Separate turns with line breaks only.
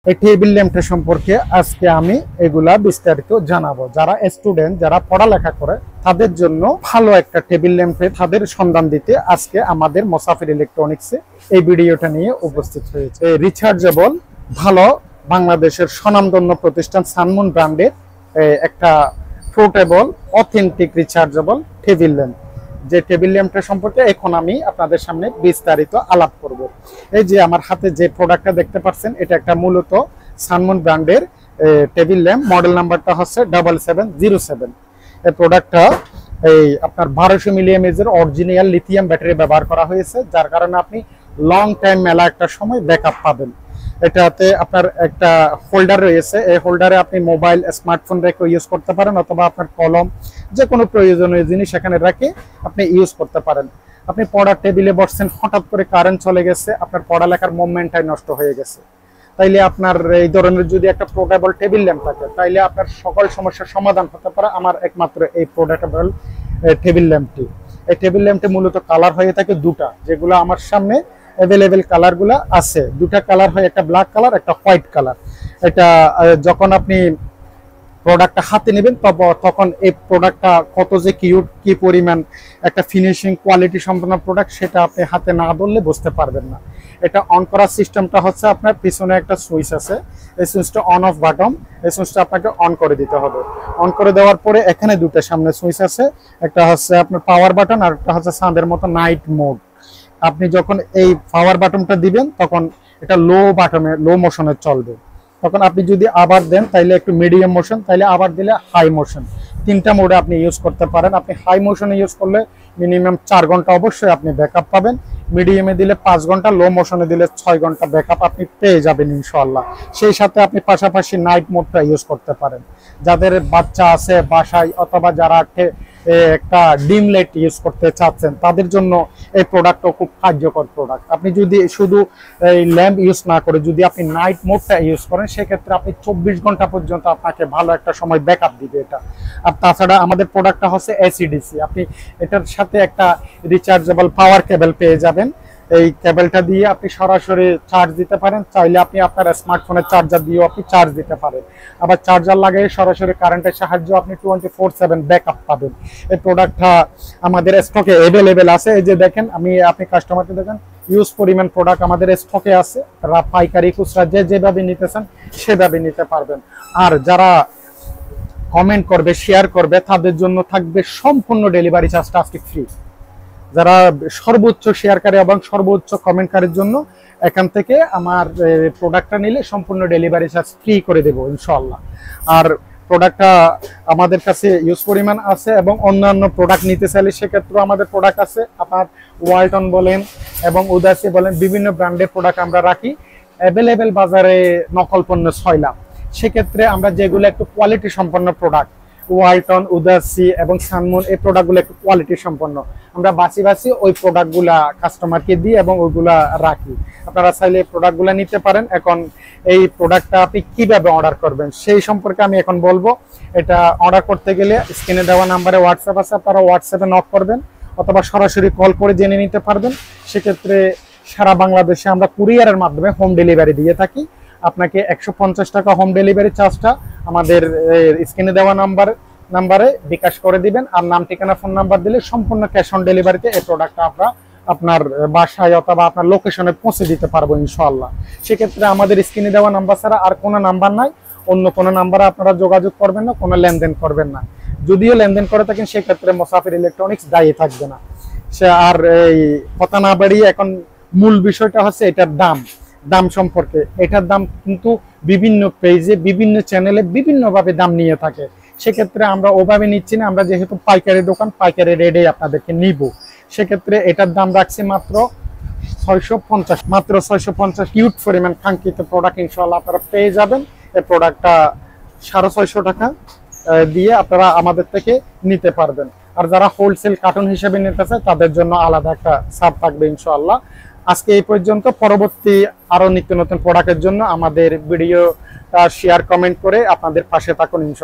এই টেবিল ল্যাম্পটা সম্পর্কে আজকে আমি এগুলা বিস্তারিত জানাবো। যারা স্টুডেন্ট, যারা পড়ালেখা করে তাদের জন্য ভালো একটা টেবিল ল্যাম্পে তাদের সন্ধান দিতে আজকে আমাদের মোসাফির ইলেকট্রনিক্সে এই ভিডিওটা নিয়ে উপস্থিত হয়েছে। রিচার্জেবল ভালো বাংলাদেশের স্বনামধন্য প্রতিষ্ঠান সানমুন ব্র্যান্ডের একটা portable authentic rechargeable table lamp. যে টেবিল ল্যাম্পটা সম্পর্কে এখন আমি আপনাদের সামনে বিস্তারিত আলাপ করব। এই যে আমার হাতে যে প্রোডাক্টটা দেখতে পাচ্ছেন, এটা একটা মূলত সানমুন ব্র্যান্ডের টেবিল ল্যাম্প। মডেল নাম্বারটা হচ্ছে 7707। এই প্রোডাক্টটা আপনার 1200 মিলিঅ্যাম্পিয়ারের অরিজিনাল লিথিয়াম ব্যাটারি ব্যবহার করা হয়েছে, যার কারণে আপনি লং টাইম মেলা একটা সময় ব্যাকআপ পাবেন। এটাতে আপনার একটা হোল্ডার রয়েছে, এই হোল্ডারে আপনি মোবাইল, স্মার্টফোন রেখে ইউজ করতে পারেন, অথবা আপনার কলম, যে কোনো প্রয়োজনীয় জিনিস এখানে রেখে আপনি ইউজ করতে পারেন। আপনি পড়ার টেবিলে বসছেন, হঠাৎ করে কারেন্ট চলে গেছে, আপনার পড়ালেখার মোমেন্টটাই নষ্ট হয়ে গেছে, তাইলে আপনার এই ধরনের যদি একটা পোর্টেবল টেবিল ল্যাম্প থাকে, তাইলে আপনার সকল সমস্যার সমাধান হতে পারে আমার একমাত্র এই পোর্টেবল টেবিল ল্যাম্পটি। এই টেবিল ল্যাম্পটি মূলত কালার হয়ে থাকে দুটা, যেগুলো আমার সামনে অ্যাভেলেবেল কালারগুলো আছে। দুটা কালার হয়, একটা ব্ল্যাক কালার, একটা হোয়াইট কালার। এটা যখন আপনি প্রোডাক্টটা হাতে নেবেন তখন এই প্রোডাক্টটা কত যে কিউট, কি পরিমাণ একটা ফিনিশিং কোয়ালিটি সম্পন্ন প্রোডাক্ট, সেটা আপনি হাতে না ধরলে বুঝতে পারবেন না। এটা অন করার সিস্টেমটা হচ্ছে আপনার পিছনে একটা সুইচ আছে, এই সুইচটা অন অফ বাটন, এই সুইচটা আপনাকে অন করে দিতে হবে। অন করে দেওয়ার পরে এখানে দুটো সামনে সুইচ আছে, একটা হচ্ছে আপনার পাওয়ার বাটন আর একটা হচ্ছে সাঁদের মতো নাইট মোড। আপনি যখন এই পাওয়ার বাটনটা দিবেন তখন এটা লো মোশনে চলবে। তখন আপনি যদি আবার দেন তাইলে একটু মিডিয়াম মোশন, তাইলে আবার দিলে হাই মোশন। তিনটা মোডে আপনি ইউজ করতে পারেন। আপনি হাই মোশনে ইউজ করলে মিনিমাম 4 ঘন্টা অবশ্যই আপনি ব্যাকআপ পাবেন। মিডিয়ামে দিলে 5 ঘন্টা, লো মোশনে দিলে 6 ঘন্টা ব্যাকআপ আপনি পেয়ে যাবেন ইনশাআল্লাহ। সেই সাথে আপনি পাশাপাশি নাইট মোডটা ইউজ করতে পারেন। যাদের বাচ্চা আছে বাসায়, অথবা যারা একটা ডিম লাইট ইউজ করতে চাচ্ছেন, তাদের জন্য এই প্রোডাক্টটা খুব কার্যকর প্রোডাক্ট। আপনি যদি শুধু এই ল্যাম্প ইউজ না করে যদি আপনি নাইট মোডটা ইউজ করেন, সেক্ষেত্রে আপনি 24 ঘন্টা পর্যন্ত আপনাকে ভালো একটা সময় ব্যাকআপ দিবে এটা। আর তাছাড়া আমাদের প্রোডাক্টটা হচ্ছে এসিডিসি। আপনি এটার সাথে একটা রিচার্জেবল পাওয়ার কেবল পেয়ে যাবেন। এই কেবলটা দিয়ে আপনি সরাসরি চার্জ দিতে পারেন, চাইলে আপনি আপনার স্মার্টফোনের চার্জার দিয়েও আপনি চার্জ দিতে পারেন। আবার চার্জার লাগিয়ে সরাসরি কারেন্টের সাহায্যে আপনি 24/7 ব্যাকআপ পাবেন। এই প্রোডাক্টটা আমাদের স্টকে অ্যাভেলেবেল আছে। এই যে দেখেন, আপনি কাস্টমারকে দেখেন, ইউজ পরিমাণ প্রোডাক্ট আমাদের স্টকে আছে। পাইকারি, খুচরা যেভাবে নিতে চান সেভাবে নিতে পারবেন। আর যারা কমেন্ট করবে, শেয়ার করবে, তাদের জন্য থাকবে সম্পূর্ণ ডেলিভারি চার্জটা আজকে ফ্রি। যারা সর্বোচ্চ শেয়ারকারী এবং সর্বোচ্চ কমেন্টকারীর জন্য এখান থেকে আমার প্রোডাক্টটা নিলে সম্পূর্ণ ডেলিভারি চার্জ ফ্রি করে দেবো ইনশাআল্লাহ। আর প্রোডাক্টটা আমাদের কাছে ইউজ পরিমাণ আছে, এবং অন্যান্য প্রোডাক্ট নিতে চাইলে সেক্ষেত্রেও আমাদের প্রোডাক্ট আছে। আপনার ওয়ালটন বলেন এবং উদাসী বলেন, বিভিন্ন ব্র্যান্ডের প্রোডাক্ট আমরা রাখি অ্যাভেলেবেল বাজারে নকল পণ্য 6 লাখ। সেক্ষেত্রে আমরা যেগুলো একটু কোয়ালিটি সম্পন্ন প্রোডাক্ট, ওয়ালটন, উদাসী এবং সানমুন, এই প্রোডাক্টগুলো একটু কোয়ালিটি সম্পন্ন, আমরা বাছি ওই প্রোডাক্টগুলা কাস্টমারকে দিই এবং ওইগুলা রাখি। আপনারা চাইলে এই প্রোডাক্টগুলো নিতে পারেন। এখন এই প্রোডাক্টটা আপনি কিভাবে অর্ডার করবেন সেই সম্পর্কে আমি এখন বলবো। এটা অর্ডার করতে গেলে স্ক্রিনে দেওয়া নাম্বারে হোয়াটসঅ্যাপ আছে, আপনারা হোয়াটসঅ্যাপে নক করবেন অথবা সরাসরি কল করে জেনে নিতে পারবেন। সেক্ষেত্রে সারা বাংলাদেশে আমরা কুরিয়ারের মাধ্যমে হোম ডেলিভারি দিয়ে থাকি। আপনাকে 150 টাকা হোম ডেলিভারি চার্জটা আমাদের স্ক্রিনে দেওয়া নাম্বারে বিকাশ করে দিবেন। আর নাম, ঠিকানা, ফোন নাম্বার দিলে সম্পূর্ণ ক্যাশ অন ডেলিভারিতে এই প্রোডাক্টটা আমরা আপনার বাসায় অথবা আপনার লোকেশনে পৌঁছে দিতে পারবো ইনশাআল্লাহ। সেক্ষেত্রে আমাদের স্ক্রিনে দেওয়া নাম্বার ছাড়া আর কোনো নাম্বার নাই, অন্য কোনো নাম্বারে আপনারা যোগাযোগ করবেন না, কোনো লেনদেন করবেন না। যদিও লেনদেন করে থাকেন সেক্ষেত্রে মোসাফির ইলেকট্রনিক্স দায়ী থাকবে না। সে আর এই কথা না বাড়িয়ে এখন মূল বিষয়টা হচ্ছে এটার দাম সম্পর্কে। এটার দাম কিন্তু বিভিন্ন পেজে, বিভিন্ন চ্যানেলে বিভিন্নভাবে দাম নিয়ে থাকে। সেক্ষেত্রে আমরা ওভাবে নিচ্ছি না, আমরা যেহেতু পাইকারি দোকান, পাইকারি রেটে আপনাদেরকে নিব। সেক্ষেত্রে এটার দাম রাখছি মাত্র 650। কিউট পরিমাণ কাঙ্ক্ষিত প্রোডাক্ট ইনশাআল্লাহ আপনারা পেয়ে যাবেন। এই প্রোডাক্টটা 650 টাকা দিয়ে আপনারা আমাদের থেকে নিতে পারবেন। আর যারা হোলসেল কার্টন হিসেবে নিতে চায় তাদের জন্য আলাদা একটা ছাড় থাকবে ইনশাআল্লাহ। আজকে এই পর্যন্ত। পরবর্তী আরো নিত্য নতুন প্রোডাক্টের জন্য আমাদের ভিডিওটা শেয়ার, কমেন্ট করে আপনাদের পাশে থাকুন ইনশাআল্লাহ।